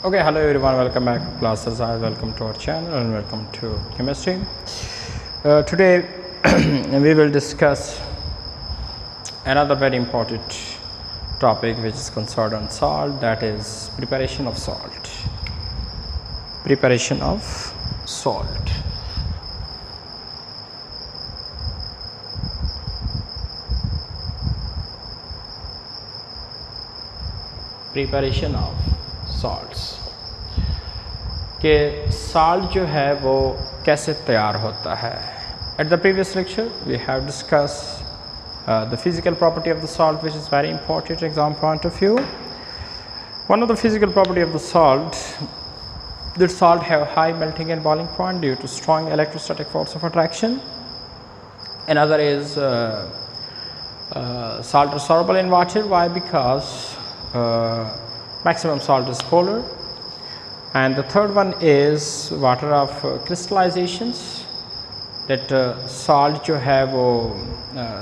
Okay, hello everyone, welcome back to classes. Welcome to our channel and welcome to chemistry. Today we will discuss another very important topic which is concerned on salt, that is preparation of salt. Preparation of salt. Preparation of salts के salt जो है वो कैसे तैयार होता है. At the previous lecture we have discussed the physical property of the salt, which is very important exam point of view. One of the physical property of the salt, that salt have high melting and boiling point due to strong electrostatic force of attraction. Another is salt are soluble in water. Why? Because maximum salt is polar. And the third one is water of crystallizations, that salt जो है वो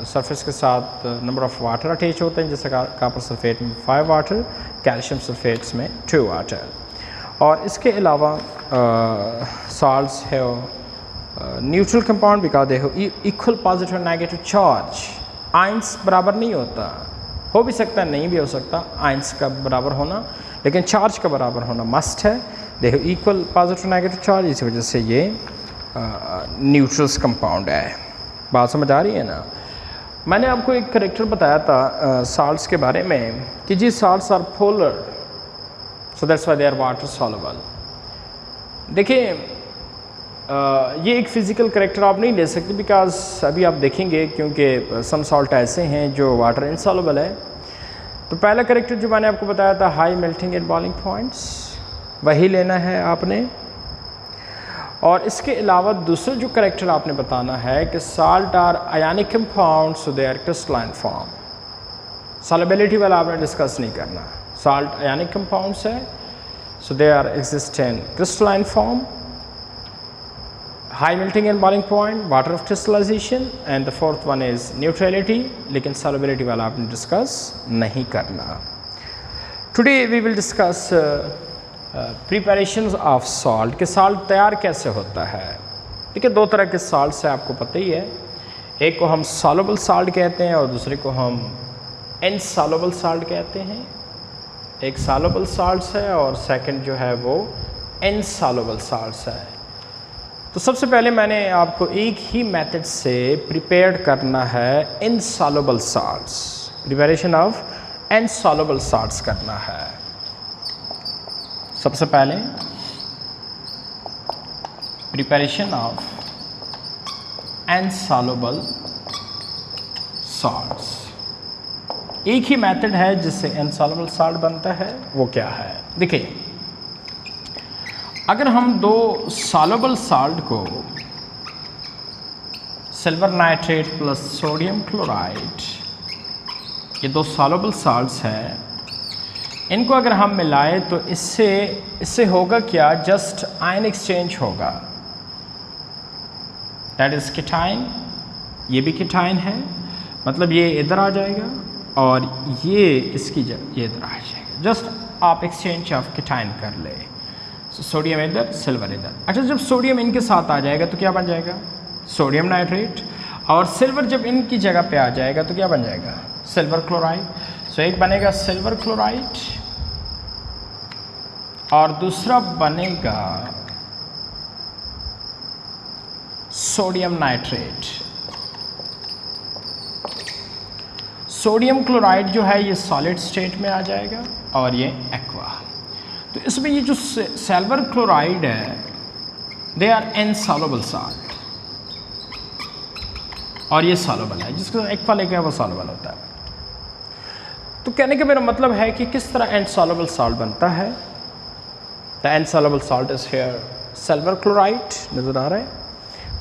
surface के साथ number of water attach होते हैं, जैसे copper sulfate में 5 water, calcium sulfates में 2 water. और इसके अलावा salts have neutral compound because they have equal positive and negative charge. Ions बराबर नहीं होता, हो भी सकता है नहीं भी हो सकता आयंस का बराबर होना, लेकिन चार्ज का बराबर होना मस्ट है. They have equal positive negative charge, इसी वजह से ये न्यूट्रल्स कंपाउंड है. बात समझ आ रही है ना. मैंने आपको एक करेक्टर बताया था साल्ट्स के बारे में कि जी salts are polar, so that's why they are water soluble. देखिए ये एक फिज़िकल करेक्टर आप नहीं ले सकते, बिकॉज अभी आप देखेंगे क्योंकि सम सॉल्ट ऐसे हैं जो वाटर इनसॉल्युबल है. तो पहला करेक्टर जो मैंने आपको बताया था high melting and boiling points, वही लेना है आपने. और इसके अलावा दूसरा जो करेक्टर आपने बताना है कि salt are ionic compound, so they are crystalline form. Solubility वाला आपने डिस्कस नहीं करना. साल्ट आयनिक कंपाउंड्स है, so they are exist in crystalline form, high melting and boiling point, water of crystallization, and the fourth one is neutrality, लेकिन solubility वाला आपने discuss नहीं करना. Today we will discuss preparations of salt, कि salt तैयार कैसे होता है. ठीक है, दो तरह के salts है, आपको पता ही है. एक को हम soluble salt कहते हैं और दूसरे को हम insoluble salt कहते हैं. एक soluble salts है और second जो है वो insoluble salts है. तो सबसे पहले मैंने आपको एक ही मेथड से प्रिपेयर करना है insoluble salts. Preparation of insoluble salts करना है. सबसे पहले प्रिपरेशन ऑफ इनसॉल्युबल साल्ट्स. एक ही मेथड है जिससे इनसॉल्युबल साल्ट बनता है. वो क्या है? देखिए, अगर हम दो सॉल्युबल साल्ट को silver nitrate plus sodium chloride, ये दो सॉल्युबल साल्ट्स हैं, इनको अगर हम मिलाएं तो इससे होगा क्या? जस्ट आयन एक्सचेंज होगा. दैट इज कीटाइन. ये भी कीटाइन है, मतलब ये इधर आ जाएगा और ये इसकी जगह ये इधर आ जाएगा. जस्ट आप एक्सचेंज ऑफ कीटाइन कर ले. सोडियम इधर, सिल्वर इधर. अच्छा, जब सोडियम इनके साथ आ जाएगा तो क्या बन जाएगा? Sodium nitrate. और सिल्वर जब इनकी जगह पे आ जाएगा तो क्या बन जाएगा? Silver chloride. सो एक बनेगा सिल्वर क्लोराइड और दूसरा बनेगा सोडियम नाइट्रेट. सोडियम क्लोराइड जो है ये सॉलिड स्टेट में आ जाएगा और ये एक्वा. तो इसमें ये जो सिल्वर क्लोराइड है, दे आर इनसॉल्युबल साल्ट और ये सॉल्युबल है, जिसको एक्वा लेके वो सॉल्युबल होता है. तो कहने का मेरा मतलब है कि किस तरह इनसॉल्युबल साल्ट बनता है. The insoluble salt is here silver chloride, नजर आ रहा है.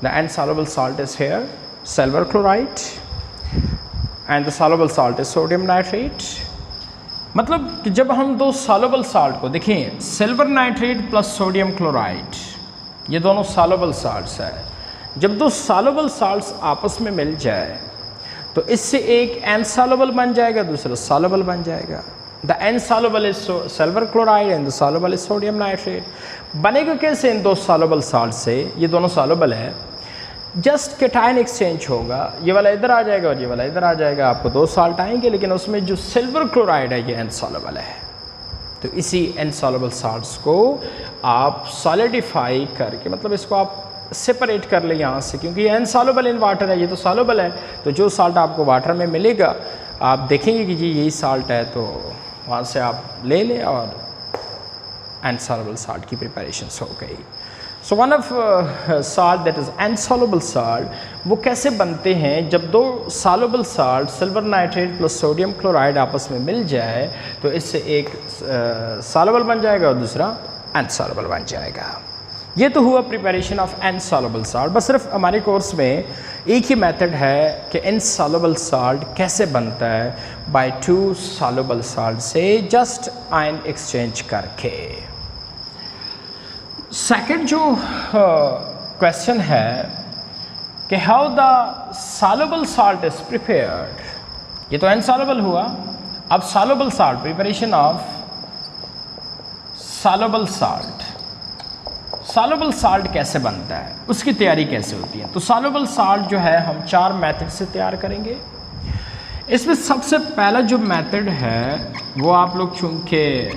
The insoluble salt is here silver chloride and the soluble salt is sodium nitrate. मतलब कि जब हम दो सॉल्युबल साल्ट को देखें, silver nitrate plus sodium chloride, ये दोनों सॉल्युबल साल्ट्स है. जब दो सॉल्युबल साल्ट्स आपस में मिल जाए तो इससे एक इनसॉल्युबल बन जाएगा, दूसरा सॉल्युबल बन जाएगा. The insoluble is silver chloride and the soluble is sodium nitrate. बनेगा कैसे इन दो सॉल्युबल साल्ट से? ये दोनों सॉल्युबल है, जस्ट कैटायन एक्सचेंज होगा, ये वाला इधर आ जाएगा और ये वाला इधर आ जाएगा, आपको दो साल्ट आएंगे, लेकिन उसमें जो सिल्वर क्लोराइड है ये इनसॉल्युबल है। तो इसी इनसॉल्युबल साल्ट्स को आप सॉलिडिफाई करके, मतलब इसको आप सेपरेट कर ले यहाँ से, क्योंकि ये इनसॉल्युबल इन वाटर है, ये तो सॉल्युबल है। तो जो साल्ट आपको वाटर में मिलेगा आप देखेंगे कि जी यही साल्ट है, तो वहाँ से आप ले लें और इनसॉल्युबल साल्ट की प्रिपरेशन हो गई। So one of salt that is insoluble salt, वो कैसे बनते हैं? जब दो soluble salt silver nitrate plus sodium chloride आपस में मिल जाए तो इससे एक सॉल्युबल बन जाएगा और दूसरा इनसॉल्युबल बन जाएगा। ये तो हुआ प्रिपरेशन ऑफ इनसॉल्युबल साल्ट। बस सिर्फ हमारे कोर्स में एक ही मेथड है कि इनसॉल्युबल साल्ट कैसे बनता है, बाय टू सॉल्युबल साल्ट से जस्ट आयन एक्सचेंज करके। सेकंड जो क्वेश्चन है कि how the soluble salt is prepared. ये तो इनसॉल्युबल हुआ, अब soluble salt, preparation of soluble salt. Soluble salt कैसे बनता है, उसकी तैयारी कैसे होती है? तो सॉल्युबल साल्ट जो है हम चार मेथड से तैयार करेंगे। इसमें सबसे पहला जो मेथड है वो आप लोग चूँकि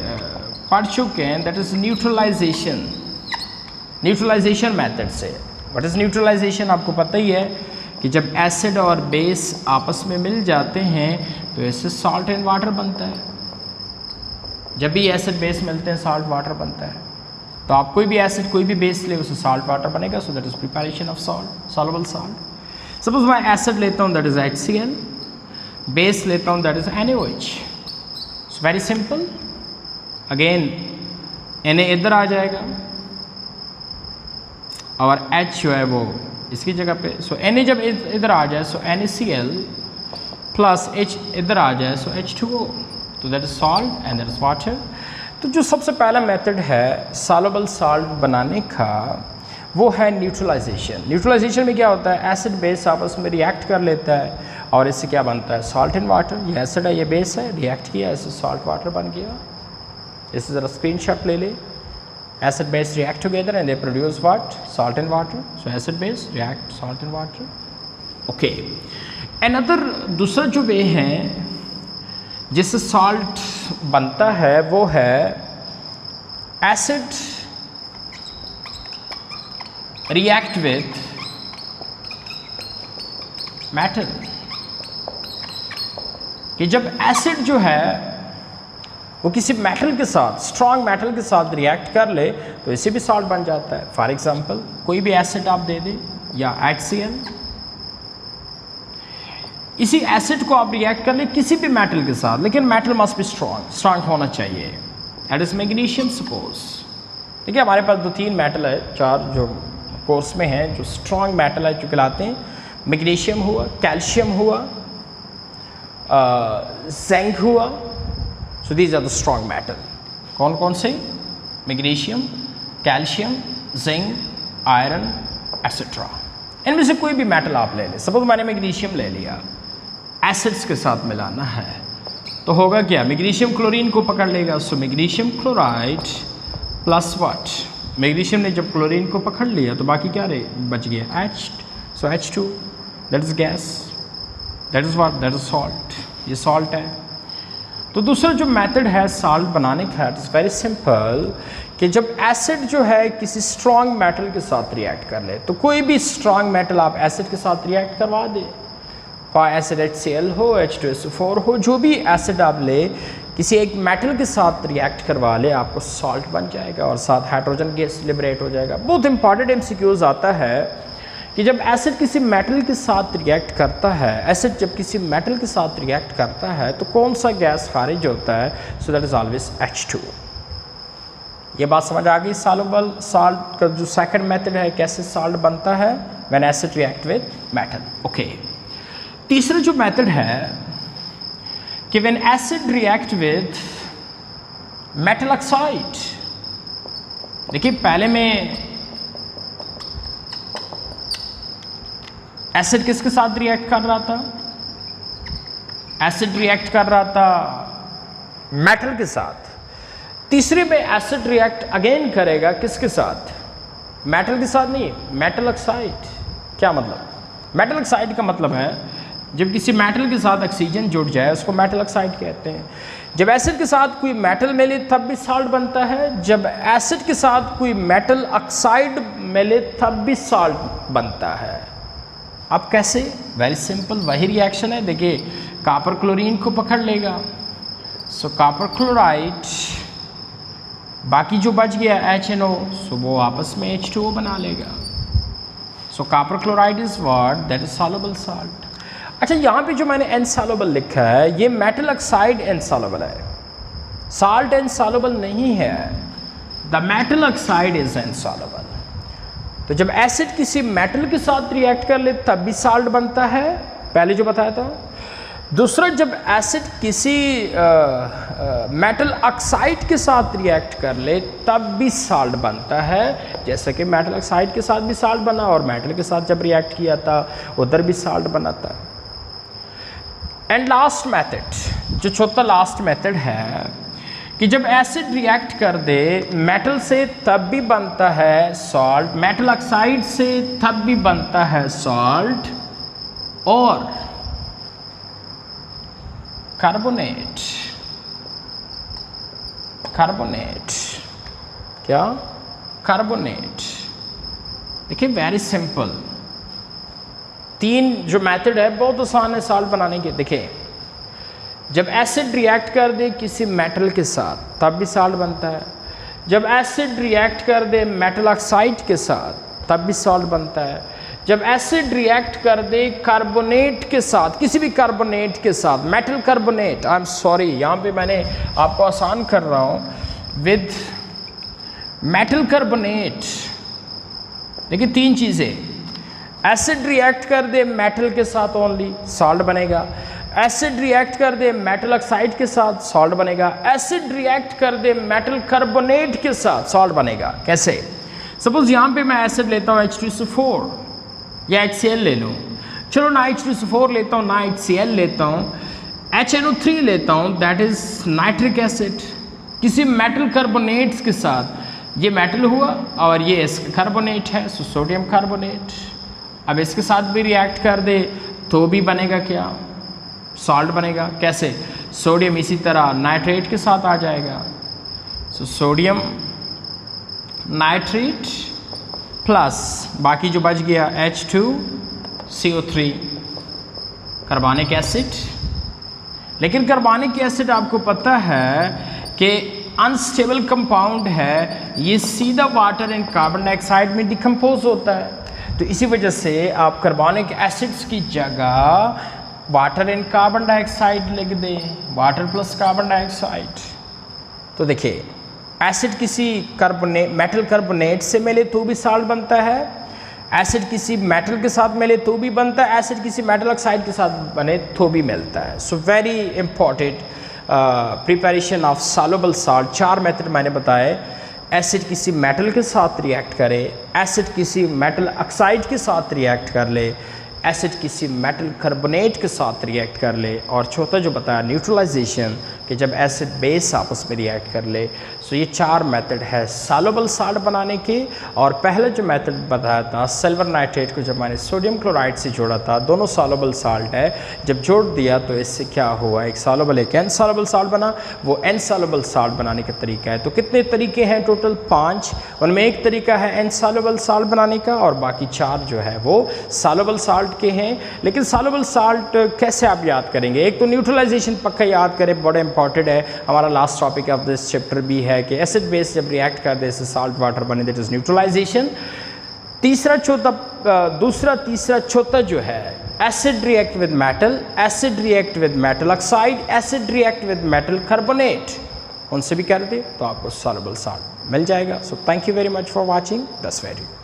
पढ़ चुके हैं, that is neutralization. Neutralization method से, व्हाट इज़ न्यूट्रलाइजेशन आपको पता ही है कि जब एसिड और बेस आपस में मिल जाते हैं तो इससे सॉल्ट एंड वाटर बनता है। जब भी एसिड बेस मिलते हैं सॉल्ट वाटर बनता है। तो आप कोई भी एसिड कोई भी बेस ले उससे सॉल्ट वाटर बनेगा। So that is preparation of salt, soluble salt. Suppose मैं एसिड लेता हूँ दैट इज HCl, बेस लेता हूँ that is NaOH। So very simple, again Na इधर आ जाएगा और H जो है वो इसकी जगह पे। सो Na जब इधर आ जाए सो NaCl प्लस H इधर आ जाए सो H2O। तो that is salt and that is water. तो जो सबसे पहला मेथड है सॉल्युबल साल्ट बनाने का वो है न्यूट्रलाइजेशन। न्यूट्रलाइजेशन में क्या होता है, एसिड बेस आपस में रिएक्ट कर लेता है और इससे क्या बनता है, सॉल्ट एंड वाटर। ये एसिड है, ये बेस है, रिएक्ट किया, इससे सॉल्ट वाटर बन गया। इससे ज़रा स्क्रीनशॉट ले ले। Acid base react together and they produce what, salt and water. So acid base react salt and water. Okay, another दूसरा जो वे है जिससे सॉल्ट बनता है वो है एसिड रिएक्ट विथ मेटल। कि जब एसिड जो है वो किसी मेटल के साथ, स्ट्रॉन्ग मेटल के साथ रिएक्ट कर ले तो इससे भी सॉल्ट बन जाता है। फॉर एग्जांपल कोई भी एसिड आप दे दें या HCl, इसी एसिड को आप रिएक्ट कर ले किसी भी मेटल के साथ, लेकिन मेटल मस्ट बी स्ट्रॉन्ग होना चाहिए। That is magnesium suppose. देखिए हमारे पास 2-3 मेटल है, 4 जो कोर्स में हैं जो स्ट्रॉन्ग मेटल है जो कहलाते हैं। मैग्नीशियम हुआ, कैल्शियम हुआ, जिंक हुआ। So these are the strong metal. कौन कौन से? Magnesium, calcium, zinc, iron etcetera. इनमें से कोई भी मेटल आप ले लें। सपोज मैंने मैग्नीशियम ले लिया, एसिड्स के साथ मिलाना है तो होगा क्या, मैग्नीशियम क्लोरीन को पकड़ लेगा। So magnesium chloride plus what, magnesium ने जब क्लोरीन को पकड़ लिया तो बाकी क्या बच गया, H। So H2 that is gas, that is what, that is salt. ये सॉल्ट है। तो दूसरा जो मेथड है सॉल्ट बनाने का, इट इज़ वेरी सिंपल कि जब एसिड जो है किसी स्ट्रॉन्ग मेटल के साथ रिएक्ट कर ले, तो कोई भी स्ट्रॉन्ग मेटल आप एसिड के साथ रिएक्ट करवा दे, एसिड HCl हो, H2SO4 हो, जो भी एसिड आप ले किसी एक मेटल के साथ रिएक्ट करवा ले, आपको सॉल्ट बन जाएगा और साथ हाइड्रोजन गैस लिबरेट हो जाएगा। बहुत इंपॉर्टेंट MCQs आता है कि जब एसिड किसी मेटल के साथ रिएक्ट करता है, एसिड जब किसी मेटल के साथ रिएक्ट करता है तो कौन सा गैस खारिज होता है, so that is always H2। ये बात समझ आ गई। सॉल्युबल साल्ट का जो सेकंड मेथड है कैसे सॉल्ट बनता है, when acid react with metal. Okay, तीसरा जो मेथड है कि when acid react with metal oxide. देखिए पहले में एसिड किसके साथ रिएक्ट कर रहा था, एसिड रिएक्ट कर रहा था मेटल के साथ। तीसरे में एसिड रिएक्ट अगेन करेगा किसके साथ? मेटल के साथ नहीं, मेटल ऑक्साइड। क्या मतलब? मेटल ऑक्साइड का मतलब है जब किसी मेटल के साथ ऑक्सीजन जुड़ जाए उसको मेटल ऑक्साइड कहते हैं। जब एसिड के साथ कोई मेटल मिले तब भी साल्ट बनता है, जब एसिड के साथ कोई मेटल ऑक्साइड मिले तब भी साल्ट बनता है। अब कैसे? वेरी सिंपल, वही रिएक्शन है। देखिए कॉपर क्लोरीन को पकड़ लेगा, सो कॉपर क्लोराइड, बाकी जो बच गया HNO, सो वो आपस में H2O बना लेगा। सो copper chloride is what? That is soluble salt. अच्छा, यहाँ पे जो मैंने इनसॉल्युबल लिखा है ये मेटल ऑक्साइड इनसॉल्युबल है, साल्ट इनसॉल्युबल नहीं है। The metal oxide is insoluble. तो जब एसिड किसी मेटल के साथ रिएक्ट कर ले तब भी साल्ट बनता है, पहले जो बताया था। दूसरा, जब एसिड किसी मेटल ऑक्साइड के साथ रिएक्ट कर ले तब भी साल्ट बनता है, जैसा कि मेटल ऑक्साइड के साथ भी साल्ट बना और मेटल के साथ जब रिएक्ट किया था उधर भी साल्ट बना था। एंड लास्ट मेथड, जो चौथा लास्ट मेथड है कि जब एसिड रिएक्ट कर दे मेटल से तब भी बनता है सॉल्ट, मेटल ऑक्साइड से तब भी बनता है सॉल्ट, और कार्बोनेट, कार्बोनेट, क्या? कार्बोनेट। देखिए वेरी सिंपल, तीन जो मेथड है बहुत आसान है सॉल्ट बनाने के। देखिए जब एसिड रिएक्ट कर दे किसी मेटल के साथ तब भी सॉल्ट बनता है, जब एसिड रिएक्ट कर दे मेटल ऑक्साइड के साथ तब भी सॉल्ट बनता है, जब एसिड रिएक्ट कर दे कार्बोनेट के साथ, किसी भी कार्बोनेट के साथ, metal carbonate, I am sorry यहाँ पे मैंने आपको आसान कर रहा हूँ, विद मेटल कार्बोनेट। देखिए तीन चीज़ें, एसिड रिएक्ट कर दे मेटल के साथ ओनली सॉल्ट बनेगा, एसिड रिएक्ट कर दे मेटल ऑक्साइड के साथ सॉल्ट बनेगा, एसिड रिएक्ट कर दे मेटल कार्बोनेट के साथ सॉल्ट बनेगा। कैसे? सपोज यहाँ पे मैं एसिड लेता हूँ H2SO4 या HCl ले लूँ, चलो ना H2SO4 लेता हूँ ना HCl लेता हूँ, HNO3 लेता हूँ, दैट इज नाइट्रिक एसिड, किसी मेटल कार्बोनेट्स के साथ, ये मेटल हुआ और ये इसका कार्बोनेट है, सो सोडियम कार्बोनेट। अब इसके साथ भी रिएक्ट कर दे तो भी बनेगा क्या? सॉल्ट बनेगा। कैसे? सोडियम इसी तरह नाइट्रेट के साथ आ जाएगा, सो सोडियम नाइट्रेट प्लस बाकी जो बच गया H2CO3 कार्बनिक एसिड। लेकिन कार्बनिक एसिड आपको पता है कि अनस्टेबल कंपाउंड है, ये सीधा वाटर एंड कार्बन डाइऑक्साइड में डिकम्पोज होता है, तो इसी वजह से आप कार्बनिक एसिड्स की जगह वाटर एंड कार्बन डाइऑक्साइड लिख दें, वाटर प्लस कार्बन डाइऑक्साइड। तो देखिए एसिड किसी मेटल कार्बोनेट से मिले तो भी सॉल्ट बनता है, एसिड किसी मेटल के साथ मिले तो भी बनता है, एसिड किसी मेटल ऑक्साइड के साथ बने तो भी मिलता है। So very important preparation of soluble salt. चार मेथड मैंने बताए, एसिड किसी मेटल के साथ रिएक्ट करे, एसिड किसी मेटल ऑक्साइड के साथ रिएक्ट कर ले, एसिड किसी मेटल कार्बोनेट के साथ रिएक्ट कर ले, और चौथा जो बताया न्यूट्रलाइजेशन, कि जब एसिड बेस आपस में रिएक्ट कर ले। सो ये चार मेथड है सॉल्युबल साल्ट बनाने के। और पहले जो मेथड बताया था सिल्वर नाइट्रेट को जब मैंने सोडियम क्लोराइड से जोड़ा था, दोनों सॉल्युबल साल्ट है, जब जोड़ दिया तो इससे क्या हुआ, एक सॉल्युबल एक इनसॉल्युबल साल्ट बना। वो इनसॉल्युबल साल्ट बनाने का तरीका है। तो कितने तरीके हैं टोटल? 5। उनमें एक तरीका है इनसॉल्युबल साल्ट बनाने का और बाकी 4 जो है वो सॉल्युबल साल्ट के हैं। लेकिन सॉल्युबल साल्ट कैसे आप याद करेंगे? एक तो न्यूट्रलाइजेशन पक्का याद करें, बड़ा इंपॉर्टेंट है। हमारा last topic of this chapter भी है कि एसिड बेस जब रिएक्ट कर दे इससे साल्ट वाटर बने, दैट इज न्यूट्रलाइजेशन। तीसरा चौथा जो है acid react with metal, acid react with metal oxide, acid react with metal carbonate, उनसे भी कर दे तो आपको सॉल्युबल साल्ट मिल जाएगा। So thank you very much for watching this video.